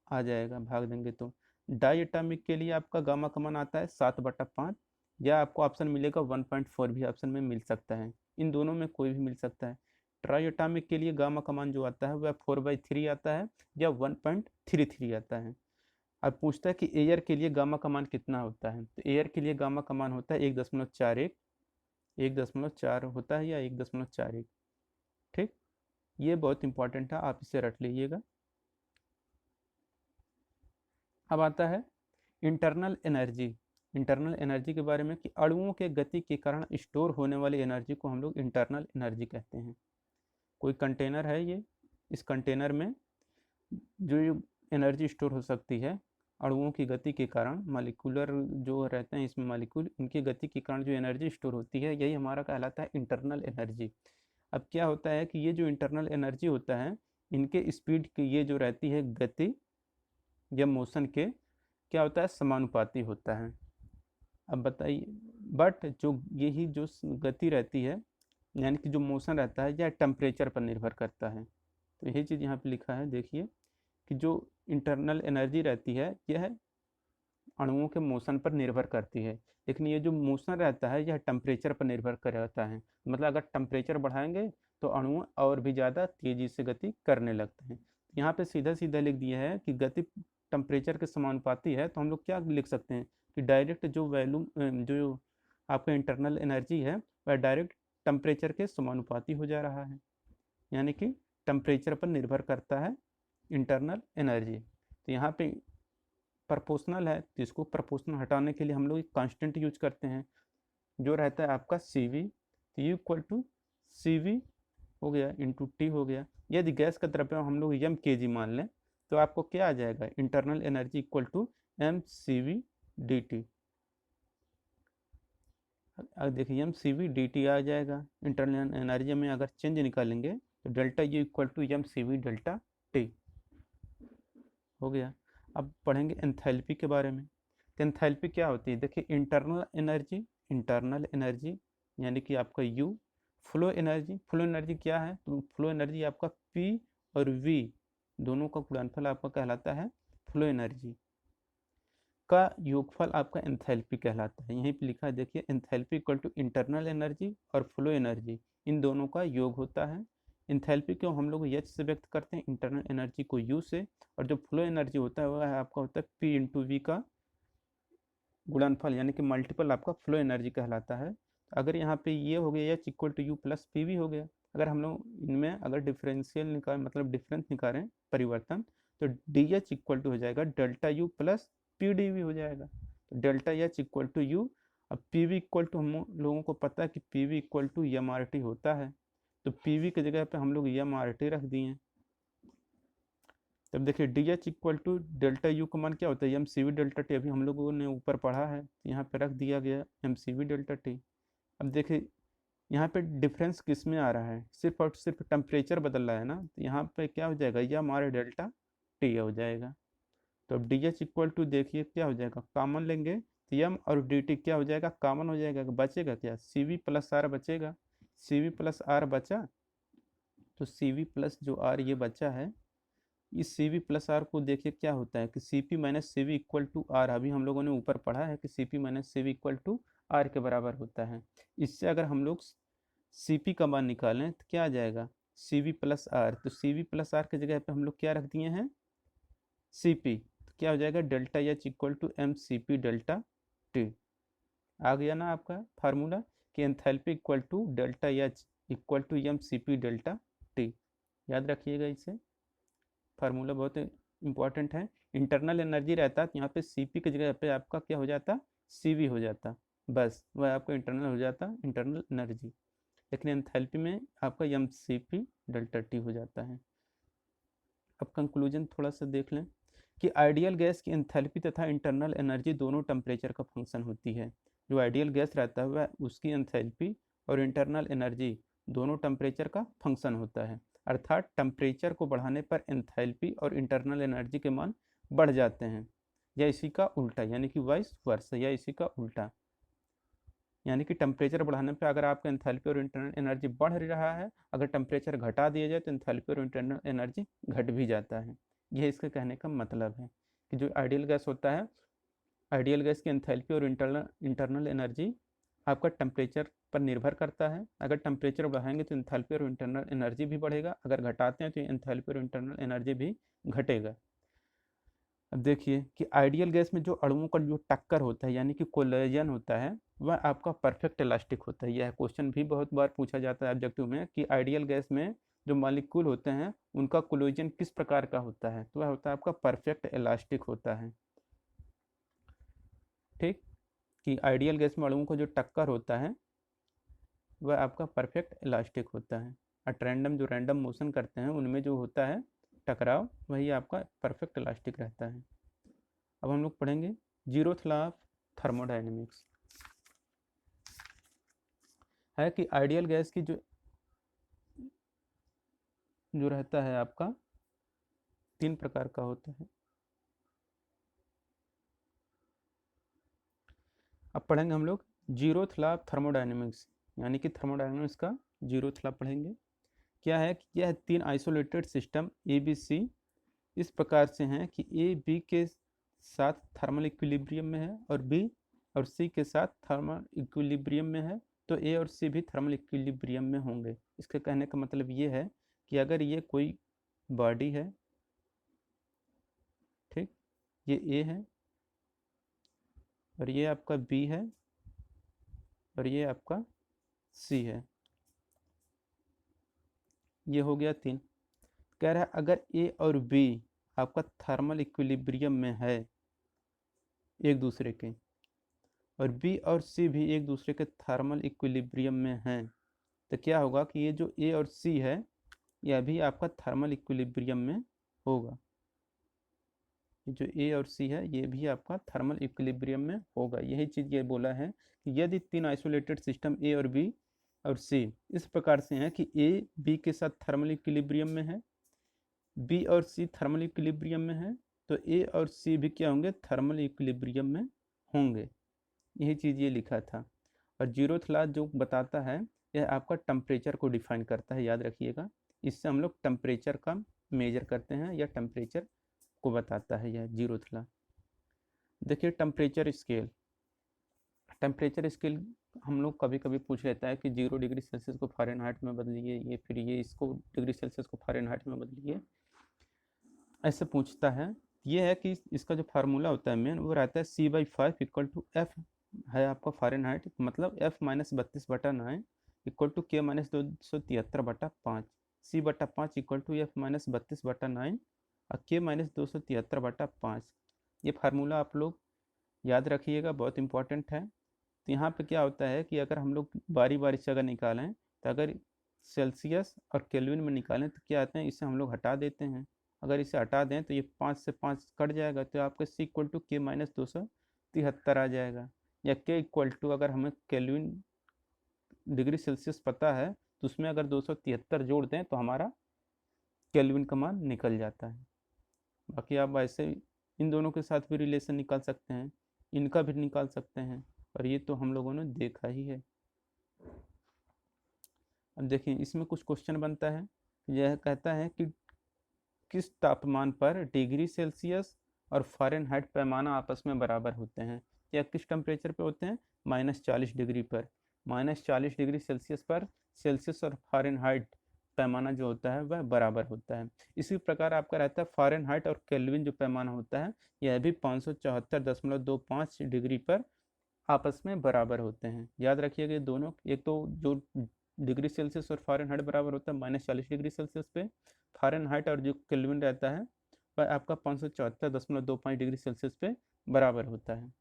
आ जाएगा, भाग देंगे तो। डाई एटॉमिक के लिए आपका गामा का मान आता है 7/5, या आपको ऑप्शन मिलेगा 1.4 भी ऑप्शन में मिल सकता है, इन दोनों में कोई भी मिल सकता है। ट्राई एटॉमिक के लिए गामा का मान जो आता है वह 4/3 आता है या 1.33 आता है। अब पूछता है कि एयर के लिए गामा का मान कितना होता है, तो एयर के लिए गामा का मान होता है 1.41, 1.4 होता है या 1.41। ठीक, ये बहुत इंपॉर्टेंट है, आप इसे रट लीजिएगा। अब आता है इंटरनल एनर्जी। इंटरनल एनर्जी के बारे में कि अणुओं के गति के कारण स्टोर होने वाली एनर्जी को हम लोग इंटरनल एनर्जी कहते हैं। कोई कंटेनर है ये, इस कंटेनर में जो एनर्जी स्टोर हो सकती है अणुओं की गति के कारण, मॉलिक्यूलर जो रहते हैं इसमें मॉलिक्यूल, इनकी गति के कारण जो एनर्जी स्टोर होती है यही हमारा कहलाता है इंटरनल एनर्जी। अब क्या होता है कि ये जो इंटरनल एनर्जी होता है इनके स्पीड की ये जो रहती है गति या मोशन के क्या होता है समानुपाती होता है। अब बताइए, बट जो यही जो गति रहती है यानी कि जो मोशन रहता है यह टेम्परेचर पर निर्भर करता है। तो यही चीज़ यहाँ पे लिखा है, देखिए कि जो इंटरनल एनर्जी रहती है यह अणुओं के मोशन पर निर्भर करती है, लेकिन ये जो मोशन रहता है यह टेम्परेचर पर निर्भर करता है। मतलब अगर टेम्परेचर बढ़ाएंगे तो अणु और भी ज़्यादा तेज़ी से गति करने लगते हैं। यहाँ पे सीधा सीधा लिख दिया है कि गति टेम्परेचर के समानुपाती है, तो हम लोग क्या लिख सकते हैं कि डायरेक्ट जो वैल्यू जो आपका इंटरनल एनर्जी है वह डायरेक्ट टेम्परेचर के समानुपाती हो जा रहा है, यानी कि टेम्परेचर पर निर्भर करता है इंटरनल एनर्जी। तो यहाँ पे प्रोपोर्शनल है तो इसको प्रोपोर्शनल हटाने के लिए हम लोग एक कांस्टेंट यूज करते हैं जो रहता है आपका सी वी, तो U equal to C V हो गया इंटू टी हो गया। यदि गैस का द्रव्यमान हम लोग एम के जी मान लें तो आपको क्या आ जाएगा, internal energy equal to M C V D T. अब देखिए M C V D T आ जाएगा, इंटरनल एनर्जी में अगर चेंज निकालेंगे तो delta U equal to M C V delta T हो गया। अब पढ़ेंगे एंथैल्पी के बारे में। तो एंथैल्पी क्या होती है, देखिए इंटरनल एनर्जी यानी कि आपका यू, फ्लो एनर्जी क्या है, तो फ्लो एनर्जी आपका पी और वी दोनों का गुणनफल आपका कहलाता है फ्लो एनर्जी का योगफल आपका एंथैल्पी कहलाता है। यहीं पे लिखा है देखिए, enthalpy equal to internal energy और फ्लो एनर्जी इन दोनों का योग होता है। एंथैल्पी को हम लोग एच से व्यक्त करते हैं, इंटरनल एनर्जी को यू से, और जो फ्लो एनर्जी होता है वह आपका होता है पी इंटू वी का गुणनफल यानी कि मल्टीपल आपका फ्लो एनर्जी कहलाता है। अगर यहाँ पे ये हो गया H equal to U plus P V हो गया। अगर हम लोग इनमें अगर डिफरेंशियल निकाल मतलब डिफरेंस निकालें परिवर्तन, तो डी एच इक्वल टू हो जाएगा delta U plus P D V हो जाएगा। तो delta H equal to U, अब पी वी इक्वल टू हम लोगों को पता है कि P V equal to M R T होता है, तो पी वी की जगह पे हम लोग एम आर टी रख दिए। तब देखिए D H equal to delta U का मान क्या होता है, M C V delta T, अभी हम लोगों ने ऊपर पढ़ा है, यहाँ पे रख दिया गया M C V delta T. अब देखिए यहाँ पे डिफरेंस किस में आ रहा है, सिर्फ और सिर्फ टेम्परेचर बदल रहा है ना, तो यहाँ पे क्या हो जाएगा, यह हमारे डेल्टा टी हो जाएगा। तो अब डी एच इक्वल टू देखिए क्या हो जाएगा, कॉमन लेंगे तो एम और डी टी क्या हो जाएगा, कॉमन हो जाएगा, बचेगा क्या, सी वी प्लस आर बचेगा। सी वी प्लस आर बचा, तो सी वी प्लस जो आर ये बचा है, इस सी वी प्लस आर को देखिए क्या होता है कि C P minus C V equal to R, अभी हम लोगों ने ऊपर पढ़ा है कि C P minus C V equal to R के बराबर होता है। इससे अगर हम लोग सी पी का मान निकालें तो क्या आ जाएगा, सी वी प्लस आर, तो सी वी प्लस आर की जगह पे हम लोग क्या रख दिए हैं सी पी, तो क्या हो जाएगा delta H equal to M C P delta T. आ गया ना आपका फार्मूला कि enthalpy equal to delta H equal to M C P delta T. याद रखिएगा इसे, फार्मूला बहुत इंपॉर्टेंट है। इंटरनल एनर्जी रहता है तो यहाँ पे सी पी की जगह पे आपका क्या हो जाता, सी वी हो जाता, बस वह आपका इंटरनल हो जाता इंटरनल एनर्जी। लेकिन एंथैल्पी में आपका M C P delta T हो जाता है। अब कंक्लूजन थोड़ा सा देख लें कि आइडियल गैस की एंथैल्पी तथा इंटरनल एनर्जी दोनों टेम्परेचर का फंक्शन होती है। जो आइडियल गैस रहता है वह उसकी एंथैल्पी और इंटरनल एनर्जी दोनों टेम्परेचर का फंक्शन होता है, अर्थात टेम्परेचर को बढ़ाने पर एंथैल्पी और इंटरनल एनर्जी के मान बढ़ जाते हैं, या इसी का उल्टा यानी कि वाइस वर्सा, या इसी का उल्टा यानी कि टेम्परेचर बढ़ाने पे अगर आपका एंथैल्पी और इंटरनल एनर्जी बढ़ रहा है, अगर टेम्परेचर घटा दिया जाए तो एंथैल्पी और इंटरनल एनर्जी घट भी जाता है। यह इसके कहने का मतलब है कि जो आइडियल गैस होता है, आइडियल गैस की एंथैल्पी और इंटरनल एनर्जी आपका टेम्परेचर पर निर्भर करता है। अगर टेम्परेचर बढ़ाएंगे तो एंथैल्पी और इंटरनल एनर्जी भी बढ़ेगा, अगर घटाते हैं तो एंथैल्पी और इंटरनल एनर्जी भी घटेगा। अब देखिए कि आइडियल गैस में जो अणुओं का जो टक्कर होता है यानी कि कोलिजन होता है वह आपका परफेक्ट इलास्टिक होता है। यह क्वेश्चन भी बहुत बार पूछा जाता है ऑब्जेक्टिव में कि आइडियल गैस में जो मॉलिक्यूल होते हैं उनका कोलिजन किस प्रकार का होता है, तो वह होता है आपका परफेक्ट इलास्टिक होता है। ठीक, कि आइडियल गैस में अणुओं का जो टक्कर होता है वह आपका परफेक्ट इलास्टिक होता है। एट रैंडम जो रैंडम मोशन करते हैं उनमें जो होता है टकराव वही आपका परफेक्ट इलास्टिक रहता है। अब हम लोग पढ़ेंगे जीरोथ लॉ ऑफ थर्मोडायनेमिक्स। है कि आइडियल गैस की जो जो रहता है आपका 3 प्रकार का होता है। अब पढ़ेंगे हम लोग जीरोथ लॉ ऑफ थर्मोडायनेमिक्स, यानी कि थर्मोडायनेमिक्स का जीरोथ लॉ पढ़ेंगे। क्या है कि यह 3 isolated system A B C इस प्रकार से हैं कि ए बी के साथ थर्मल इक्विलिब्रियम में है और बी और सी के साथ थर्मल इक्विलिब्रियम में है, तो ए और सी भी थर्मल इक्विलिब्रियम में होंगे। इसके कहने का मतलब ये है कि अगर ये कोई बॉडी है, ठीक, ये ए है और ये आपका बी है और ये आपका सी है, ये हो गया 3। कह रहा है अगर ए और बी आपका थर्मल इक्विलिब्रियम में है एक दूसरे के, और बी और सी भी एक दूसरे के थर्मल इक्विलिब्रियम में हैं, तो क्या होगा कि ये जो ए और सी है यह भी आपका थर्मल इक्विलिब्रियम में होगा। ये जो ए और सी है ये भी आपका थर्मल इक्विलिब्रियम में होगा। यही चीज़ ये बोला है कि यदि 3 आइसोलेटेड सिस्टम ए और बी और सी इस प्रकार से हैं कि ए बी के साथ थर्मल इक्विलिब्रियम में है, बी और सी थर्मल इक्विलिब्रियम में है, तो ए और सी भी क्या होंगे, थर्मल इक्विलिब्रियम में होंगे। यही चीज़ ये लिखा था। और जीरोथ लॉ जो बताता है यह आपका टेम्परेचर को डिफाइन करता है, याद रखिएगा। इससे हम लोग टेम्परेचर का मेजर करते हैं या टेम्परेचर को बताता है यह जीरोथ लॉ। देखिए टेम्परेचर स्केल हम लोग कभी कभी पूछ लेता है कि 0 डिग्री सेल्सियस को फ़ारेनहाइट में बदलिए, ये फिर ये इसको डिग्री सेल्सियस को फ़ारेनहाइट में बदलिए, ऐसे पूछता है। ये है कि इसका जो फार्मूला होता है मेन वो रहता है C/5 इक्वल टू एफ है आपका फ़ारेनहाइट, मतलब F-32/9 equal to K-273/5, C/5 equal to F-32/9 और K-273/5। ये फार्मूला आप लोग याद रखिएगा, बहुत इंपॉर्टेंट है। तो यहाँ पे क्या होता है कि अगर हम लोग बारी बारी से अगर निकालें तो अगर सेल्सियस और केल्विन में निकालें तो क्या आते हैं, इसे हम लोग हटा देते हैं। अगर इसे हटा दें तो ये 5 से 5 कट जाएगा, तो आपका C इक्वल टू K-273 आ जाएगा। या K इक्वल टू अगर हमें केल्विन डिग्री सेल्सियस पता है तो उसमें अगर 273 जोड़ दें तो हमारा केल्विन का मान निकल जाता है। बाकी आप ऐसे इन दोनों के साथ भी रिलेशन निकाल सकते हैं, इनका भी निकाल सकते हैं, और ये तो हम लोगों ने देखा ही है। अब देखिए इसमें कुछ क्वेश्चन बनता है। यह कहता है कि किस तापमान पर डिग्री सेल्सियस और फ़ारेनहाइट पैमाना आपस में बराबर होते हैं, या किस टेम्परेचर पे होते हैं, -40 डिग्री पर। -40 डिग्री सेल्सियस पर सेल्सियस और फ़ारेनहाइट पैमाना जो होता है वह बराबर होता है। इसी प्रकार आपका रहता है फ़ारेनहाइट और केल्विन जो पैमाना होता है यह भी 574.25 डिग्री पर आपस में बराबर होते हैं। याद रखिएगा ये दोनों, एक तो जो डिग्री सेल्सियस और फ़ारेनहाइट बराबर होता है -40 डिग्री सेल्सियस पे, फ़ारेनहाइट और जो केल्विन रहता है वह आपका 574.25 डिग्री सेल्सियस पे बराबर होता है।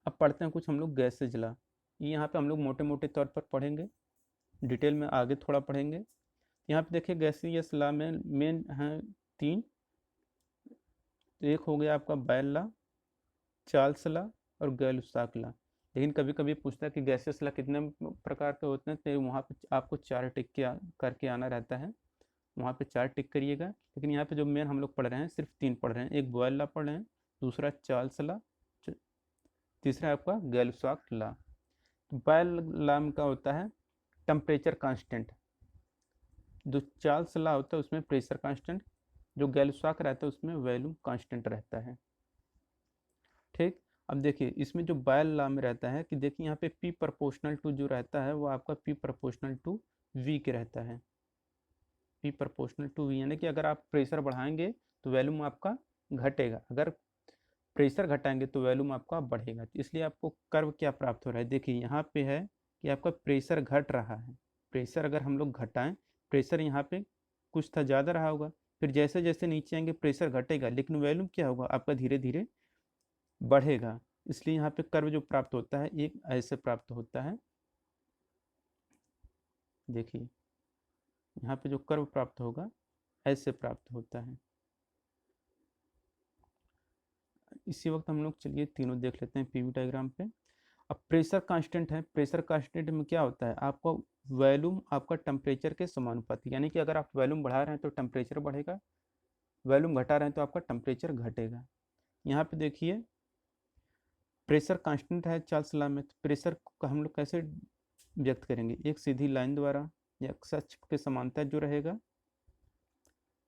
अब पढ़ते हैं कुछ हम लोग गैसेज लॉ। यहाँ पे हम लोग मोटे मोटे तौर पर पढ़ेंगे, डिटेल में आगे थोड़ा पढ़ेंगे। यहाँ पे देखिए गैसियस लॉ में मेन हैं 3। तो एक हो गया आपका बेल लॉ, चार्ल्स लॉ और गैल-लुसाक लॉ। लेकिन कभी कभी पूछता है कि गैसियस लॉ कितने प्रकार के होते हैं, तो वहाँ पे आपको 4 टिक के करके आना रहता है, वहाँ पे 4 टिक करिएगा। लेकिन यहाँ पे जो मेन हम लोग पढ़ रहे हैं सिर्फ 3 पढ़ रहे हैं। एक बॉयल लॉ पढ़ रहे हैं, दूसरा चार्ल्स लॉ, तीसरा आपका गैल-लुसाक लॉ। बॉयल लॉ का होता है टेम्परेचर कांस्टेंट, जो चार्ल्स लॉ होता है उसमें प्रेशर कांस्टेंट, जो गैल-लुसाक रहता है उसमें वॉल्यूम कांस्टेंट रहता है। ठीक। अब देखिए इसमें जो बायल लॉ में रहता है कि देखिए यहाँ पे P प्रोपोर्शनल टू जो रहता है वो आपका P प्रोपोर्शनल टू V के रहता है। P प्रोपोर्शनल टू V यानी कि अगर आप प्रेशर बढ़ाएंगे तो वॉल्यूम आपका घटेगा, अगर प्रेशर घटाएंगे तो वॉल्यूम आपका बढ़ेगा। तो इसलिए आपको कर्व क्या प्राप्त हो रहा है, देखिए यहाँ पे है कि आपका प्रेशर घट रहा है। प्रेशर अगर हम लोग घटाएं, प्रेशर यहाँ पे कुछ था ज़्यादा रहा होगा, फिर जैसे जैसे नीचे आएंगे प्रेशर घटेगा, लेकिन वॉल्यूम क्या होगा आपका धीरे धीरे बढ़ेगा। इसलिए यहाँ पे कर्व जो प्राप्त होता है एक ऐसे प्राप्त होता है। देखिए यहाँ पे जो कर्व प्राप्त होगा ऐसे प्राप्त होता है। इसी वक्त हम लोग चलिए तीनों देख लेते हैं पीवी डायग्राम पे। अब प्रेशर कांस्टेंट है, प्रेशर कांस्टेंट में क्या होता है, आपका वॉल्यूम आपका टेम्परेचर के समानुपाती, यानी कि अगर आप वॉल्यूम बढ़ा रहे हैं तो टेम्परेचर बढ़ेगा, वॉल्यूम घटा रहे हैं तो आपका टेम्परेचर घटेगा। यहाँ पे देखिए प्रेशर कांस्टेंट है चार्ल्स लॉ में, तो प्रेशर को हम लोग कैसे व्यक्त करेंगे, एक सीधी लाइन द्वारा या एक्स अक्ष के समांतर जो रहेगा।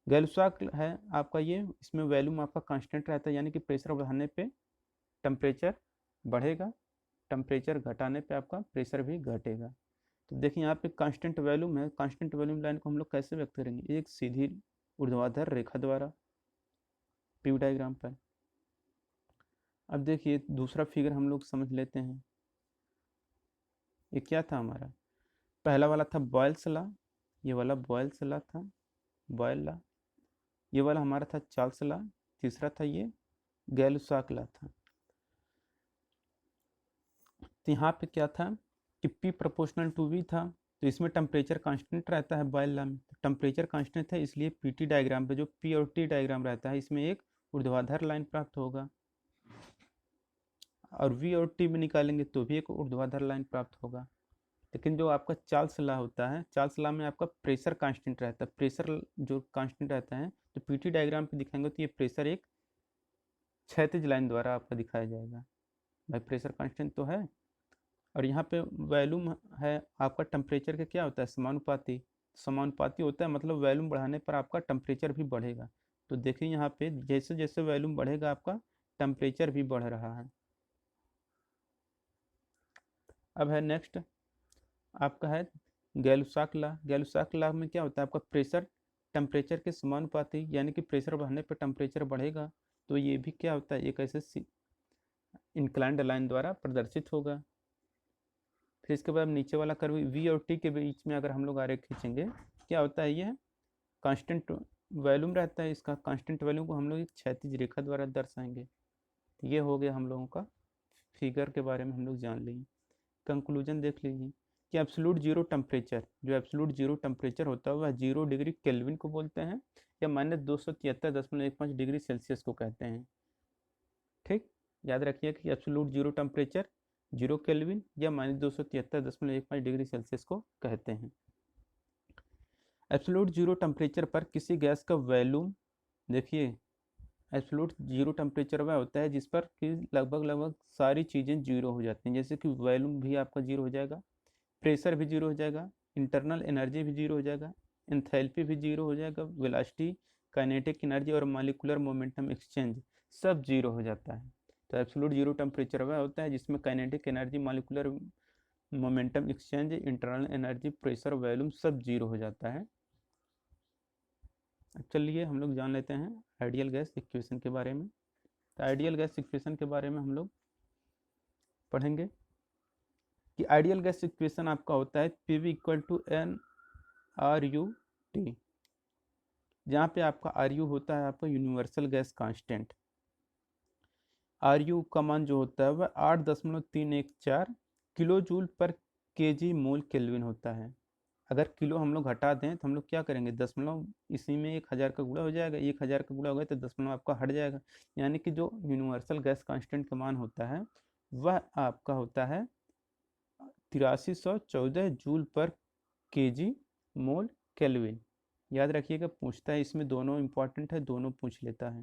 गैल्वसाक है आपका ये, इसमें वॉल्यूम आपका कांस्टेंट रहता है, यानी कि प्रेशर बढ़ाने पे टेम्परेचर बढ़ेगा, टेम्परेचर घटाने पे आपका प्रेशर भी घटेगा। तो देखिए यहाँ पे कांस्टेंट वॉल्यूम है, कांस्टेंट वॉल्यूम लाइन को हम लोग कैसे व्यक्त करेंगे, एक सीधी ऊर्ध्वाधर रेखा द्वारा पीवी डायग्राम पर। अब देखिए दूसरा फिगर हम लोग समझ लेते हैं। ये क्या था हमारा, पहला वाला था बॉयल्स लॉ, ये वाला बॉयल्स लॉ था, बॉयल लॉ। ये वाला हमारा था चार्ल्स लॉ, तीसरा था ये गैल्वसाक लॉ था। तो यहाँ पे क्या था कि P प्रोपोर्शनल टू V था, तो इसमें टेम्परेचर कांस्टेंट रहता है बॉयल लॉ में, तो टेम्परेचर कांस्टेंट है, इसलिए PT डायग्राम पे जो P और T डायग्राम रहता है इसमें एक ऊर्ध्वाधर लाइन प्राप्त होगा, और V और T में निकालेंगे तो भी एक ऊर्ध्वाधर लाइन प्राप्त होगा। लेकिन जो आपका चार्ल्स लॉ होता है, चार्ल्स लॉ में आपका प्रेशर कांस्टेंट रहता है, प्रेशर जो कांस्टेंट रहता है, तो PT डायग्राम पे दिखाएंगे तो ये प्रेशर एक क्षैतिज लाइन द्वारा आपका दिखाया जाएगा। भाई प्रेशर कांस्टेंट तो है, और यहाँ पे वॉल्यूम है आपका टेम्परेचर का क्या होता है, समानुपाती, समानुपाती होता है, मतलब वॉल्यूम बढ़ाने पर आपका टेम्परेचर भी बढ़ेगा। तो देखिए यहाँ पे जैसे जैसे वॉल्यूम बढ़ेगा आपका टेम्परेचर भी बढ़ रहा है। अब है नेक्स्ट आपका है गैल्वसाक लॉ। गैल्वसाक लॉ में क्या होता है, आपका प्रेशर टेम्परेचर के समानुपाती, यानी कि प्रेशर बढ़ने पर टेम्परेचर बढ़ेगा, तो ये भी क्या होता है, एक ऐसे इंक्लाइंड लाइन द्वारा प्रदर्शित होगा। फिर इसके बाद नीचे वाला कर्व V और T के बीच में अगर हम लोग आरेख खींचेंगे, क्या होता है, ये कांस्टेंट वॉल्यूम रहता है, इसका कांस्टेंट वॉल्यूम को हम लोग एक क्षैतिज रेखा द्वारा दर्शाएंगे। ये हो गया हम लोगों का फिगर के बारे में हम लोग जान लेंगे। कंक्लूजन देख लीजिए कि एब्सोल्यूट जीरो टेम्परेचर, जो एब्सोल्यूट जीरो टेम्परेचर होता है वह 0 डिग्री केल्विन को बोलते हैं, या -273.15 डिग्री सेल्सियस को कहते हैं। ठीक, याद रखिए कि एब्सोल्यूट जीरो टेम्परेचर 0 केल्विन या -273.15 डिग्री सेल्सियस को कहते हैं। एब्सोल्यूट जीरो टेम्परेचर पर किसी गैस का वॉल्यूम, देखिए एब्सोल्यूट जीरो टेम्परेचर वह होता है जिस पर कि लगभग सारी चीज़ें जीरो हो जाती हैं, जैसे कि वॉल्यूम भी आपका जीरो हो जाएगा, प्रेशर भी जीरो हो जाएगा, इंटरनल एनर्जी भी जीरो हो जाएगा, एंथैल्पी भी जीरो हो जाएगा, वेलोसिटी, काइनेटिक एनर्जी और मॉलिक्यूलर मोमेंटम एक्सचेंज सब जीरो हो जाता है। तो एब्सोल्यूट जीरो टेम्परेचर वह होता है जिसमें kinetic energy, molecular momentum exchange, internal energy, pressure, volume सब जीरो हो जाता है। अब चलिए हम लोग जान लेते हैं आइडियल गैस इक्वेशन के बारे में। तो आइडियल गैस इक्वेशन के बारे में हम लोग पढ़ेंगे कि आइडियल गैस इक्वेशन आपका होता है PV इक्वल टू NRU-T, जहाँ पे आपका RU होता है आपका यूनिवर्सल गैस कांस्टेंट। RU का मान जो होता है वह 8.314 किलो जूल पर केजी मोल केल्विन होता है। अगर किलो हम लोग हटा दें तो हम लोग क्या करेंगे, दशमलव इसी में 1000 का गुणा हो जाएगा, 1000 का गुणा हो गया तो दशमलव आपका हट जाएगा, यानी कि जो यूनिवर्सल गैस कांस्टेंट का मान होता है वह आपका होता है 8314 जूल पर केजी मोल केल्विन। याद रखिएगा पूछता है, इसमें दोनों इंपॉर्टेंट है, दोनों पूछ लेता है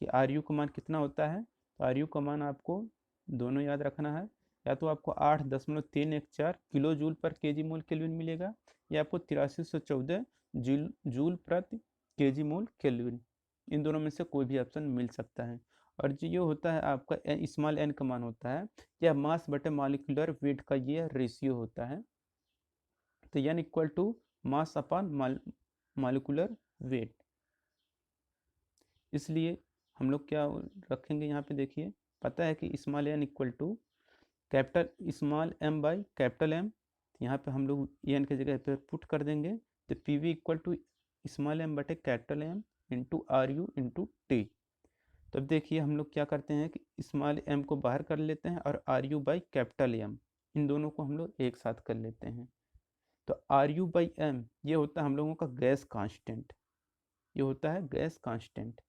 कि RU का मान कितना होता है। तो RU का मान आपको दोनों याद रखना है, या तो आपको 8.314 किलो जूल पर केजी मोल केल्विन मिलेगा, या आपको 8314 जूल प्रति केजी मोल केल्विन, इन दोनों में से कोई भी ऑप्शन मिल सकता है। और जो ये होता है आपका स्मॉल n का मान होता है, यह मास बटे मॉलिक्यूलर वेट का ये रेशियो होता है। तो n equal to mass upon molecular weight, इसलिए हम लोग क्या रखेंगे यहाँ पे, देखिए पता है कि small n equal to capital small m by capital M, यहाँ पे हम लोग n की जगह पे पुट कर देंगे, तो PV equal to small m बटे capital M into RU into T। तो अब देखिए हम लोग क्या करते हैं कि स्मॉल m को बाहर कर लेते हैं और RU बाई कैपिटल M, इन दोनों को हम लोग एक साथ कर लेते हैं। तो RU बाई M ये होता है हम लोगों का गैस कांस्टेंट, ये होता है गैस कांस्टेंट।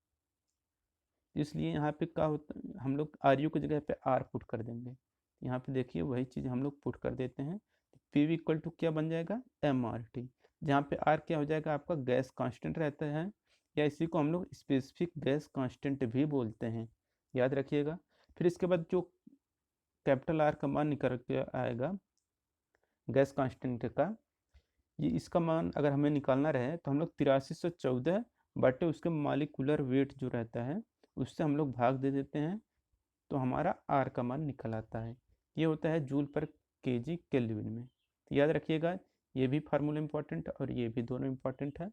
इसलिए यहाँ पे क्या होता है, हम लोग आर यू की जगह पे आर पुट कर देंगे। यहाँ पे देखिए वही चीज़ हम लोग पुट कर देते हैं। पी वी इक्वल टू क्या बन जाएगा, एम आर टी, जहाँ पे आर क्या हो जाएगा आपका गैस कांस्टेंट रहता है, या इसी को हम लोग स्पेसिफिक गैस कांस्टेंट भी बोलते हैं, याद रखिएगा। फिर इसके बाद जो कैपिटल आर का मान निकल के आएगा गैस कांस्टेंट का, ये इसका मान अगर हमें निकालना रहे तो हम लोग 8314 बटे उसके मालिकुलर वेट जो रहता है उससे हम लोग भाग दे देते हैं, तो हमारा आर का मान निकल आता है। ये होता है जूल पर केजी केल्विन में। तो याद रखिएगा ये भी फार्मूला इंपॉर्टेंट और ये भी दोनों इंपॉर्टेंट है।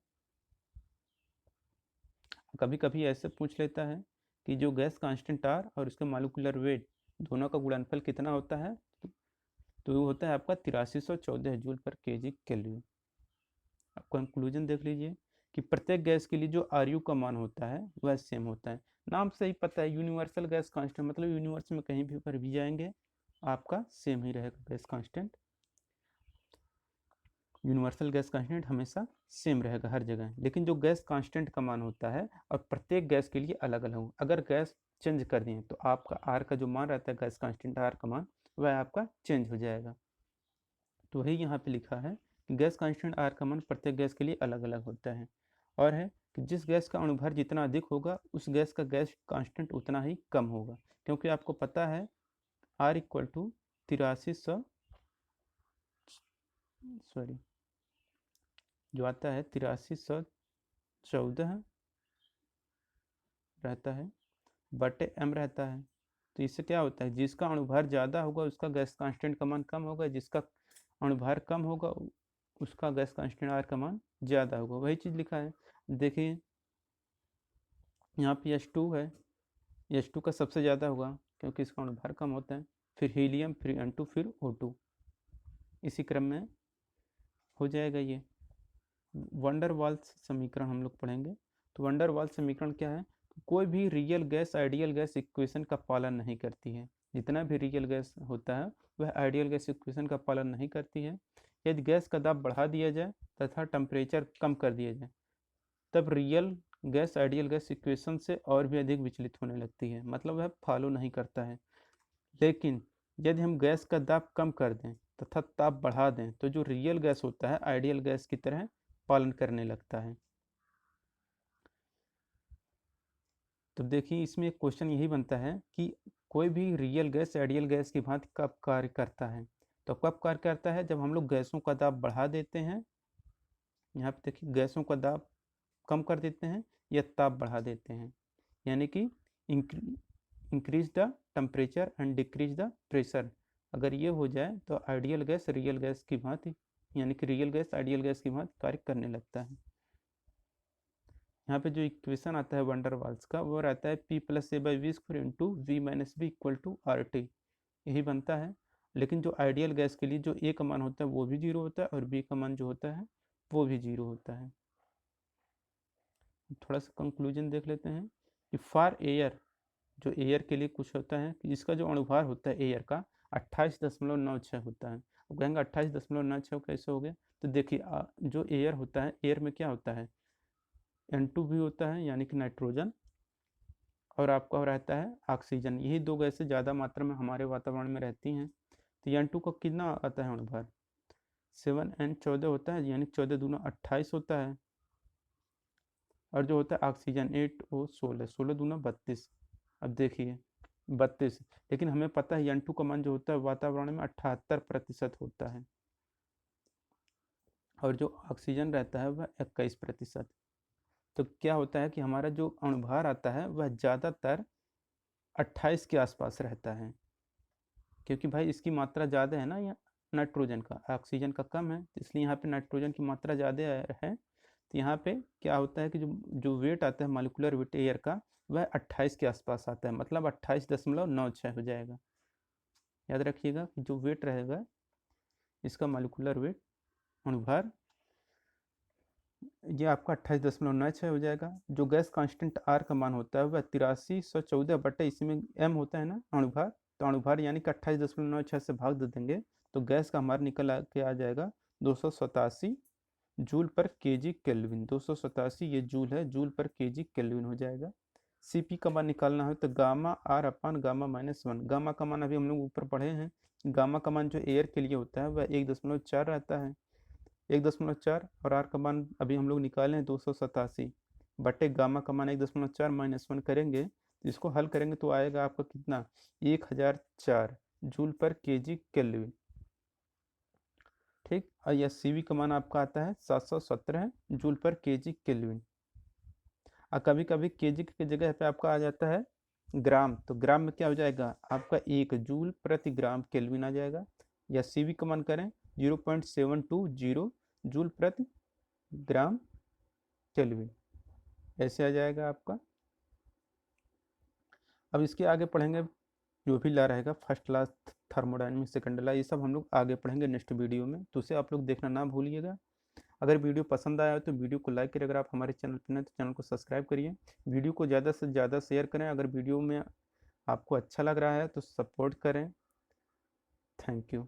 कभी कभी ऐसे पूछ लेता है कि जो गैस कांस्टेंट आर और उसके मालिकुलर वेट दोनों का गुणनफल कितना होता है, तो वो होता है आपका 8314 जूल पर केजी केल्विन। अब कंक्लूजन देख लीजिए कि प्रत्येक गैस के लिए जो आर यू का मान होता है वह सेम होता है। नाम से ही पता है यूनिवर्सल गैस कांस्टेंट, मतलब यूनिवर्स में कहीं भी पर भी जाएंगे आपका सेम ही रहेगा gas constant. Universal gas constant हमेशा सेम रहेगा हर जगह, लेकिन जो गैस कांस्टेंट का मान होता है और प्रत्येक गैस के लिए अलग अलग हो, अगर गैस चेंज कर दिए तो आपका आर का जो मान रहता है गैस कांस्टेंट आर का मान वह आपका चेंज हो जाएगा। तो वही यहाँ पे लिखा है कि गैस कांस्टेंट आर का मान प्रत्येक गैस के लिए अलग अलग होता है, और है कि जिस गैस का अणुभार जितना अधिक होगा उस गैस का गैस कांस्टेंट उतना ही कम होगा, क्योंकि आपको पता है आर इक्वल टू 8300 सॉरी जो आता है 8314 रहता है बटे एम रहता है। तो इससे क्या होता है, जिसका अणुभार ज़्यादा होगा उसका गैस कांस्टेंट का मान कम होगा, जिसका अणुभार कम होगा उसका गैस कांस्टेंट आर का मान ज़्यादा होगा। वही चीज़ लिखा है, देखिए यहाँ पे H2 है, H2 का सबसे ज़्यादा होगा क्योंकि इसका अणुभार कम होता है, फिर हीलियम, फिर N2, फिर O2, इसी क्रम में हो जाएगा ये। वंडर वाल्स समीकरण हम लोग पढ़ेंगे। तो वंडर वाल्स समीकरण क्या है, कोई भी real gas ideal gas equation का पालन नहीं करती है। जितना भी रियल गैस होता है वह आइडियल गैस इक्वेशन का पालन नहीं करती है। यदि गैस का दाब बढ़ा दिया जाए तथा टेम्परेचर कम कर दिया जाए तब real gas ideal gas equation से और भी अधिक विचलित होने लगती है, मतलब वह फॉलो नहीं करता है। लेकिन यदि हम गैस का दाब कम कर दें तथा ताप बढ़ा दें तो जो रियल गैस होता है आइडियल गैस की तरह पालन करने लगता है। तो देखिए इसमें एक क्वेश्चन यही बनता है कि कोई भी रियल गैस आइडियल गैस की भांति कब कार्य करता है, तो कब कार्य करता है, जब हम लोग गैसों का दाब बढ़ा देते हैं, यहाँ पे देखिए गैसों का दाब कम कर देते हैं या ताप बढ़ा देते हैं, यानी कि increase the temperature and decrease the pressure. अगर ये हो जाए तो आइडियल गैस रियल गैस की भांति, यानी कि रियल गैस आइडियल गैस की भांति कार्य करने लगता है। यहाँ पे जो इक्वेशन आता है वंडर वाल्स का वो रहता है P plus A by V square into V minus B equal to R T, यही बनता है। लेकिन जो आइडियल गैस के लिए जो ए का मान होता है वो भी जीरो होता है और बी का मान जो होता है वो भी जीरो होता है। थोड़ा सा कंक्लूजन देख लेते हैं कि फॉर एयर, जो एयर के लिए कुछ होता है कि इसका जो अणुभार होता है एयर का 28.96 होता है। अब कहेंगे 28.96 कैसे हो गया, तो देखिए जो एयर होता है एयर में क्या होता है N2 भी होता है यानी कि नाइट्रोजन, और आपका रहता है ऑक्सीजन, यही दो गैसें ज़्यादा मात्रा में हमारे वातावरण में रहती हैं। तो N2 का कितना आता है अणुभार 7N14 होता है, यानी 14 दूना 28 होता है, और जो होता है ऑक्सीजन 8O16, 16 दूना 32। अब देखिए 32, लेकिन हमें पता है N2 का मान जो होता है वातावरण में 78% होता है, और जो ऑक्सीजन रहता है वह 21%। तो क्या होता है कि हमारा जो अणुभार आता है वह ज़्यादातर 28 के आसपास रहता है, क्योंकि भाई इसकी मात्रा ज़्यादा है ना, या नाइट्रोजन का, ऑक्सीजन का कम है, तो इसलिए यहाँ पे नाइट्रोजन की मात्रा ज़्यादा है। तो यहाँ पे क्या होता है कि जो जो वेट आता है मालिकुलर वेट एयर का वह 28 के आसपास आता है, मतलब 28.96 हो जाएगा। याद रखिएगा कि जो वेट रहेगा इसका मालिकुलर वेट अणुभार ये आपका 28.96 हो जाएगा। जो गैस कांस्टेंट आर का मान होता है वह 8314 बटे इसमें एम होता है ना अणुभार, तो अणुभार यानी कि 28.96 से भाग दे देंगे तो गैस का हमारा निकल के आ जाएगा 287 जूल पर केजी केल्विन। 287 ये जूल है, जूल पर केजी केल्विन हो जाएगा। Cp का मान निकालना है तो gamma R upon gamma minus one. गामा का मान अभी हम लोग ऊपर पढ़े हैं, गामा का मान जो एयर के लिए होता है वह 1.4 रहता है, 1.4, और आर का मान अभी हम लोग निकाले हैं 287 बटे गामा का मान 1.4 माइनस वन करेंगे तो इसको हल करेंगे तो आएगा आपका कितना, 1004 जूल पर केजी केल्विन। ठीक, और यह सीवी का मान आपका आता है 717 जूल पर केजी केल्विन। और कभी कभी केजी की जगह पे आपका आ जाता है ग्राम, तो ग्राम में क्या हो जाएगा आपका 1 जूल ग्राम केल्विन आ जाएगा। या सीवी का मान करें 0.720 जूल प्रति ग्राम केल्विन, ऐसे आ जाएगा आपका। अब इसके आगे पढ़ेंगे जो भी ला रहेगा फर्स्ट ला, थर्मोडायनेमिक्स, सेकंड ला, ये सब हम लोग आगे पढ़ेंगे नेक्स्ट वीडियो में, तो उसे आप लोग देखना ना भूलिएगा। अगर वीडियो पसंद आया हो तो वीडियो को लाइक करिए, अगर आप हमारे चैनल पर नए तो चैनल को सब्सक्राइब करिए, वीडियो को ज़्यादा से ज़्यादा शेयर करें, अगर वीडियो में आपको अच्छा लग रहा है तो सपोर्ट करें। Thank you.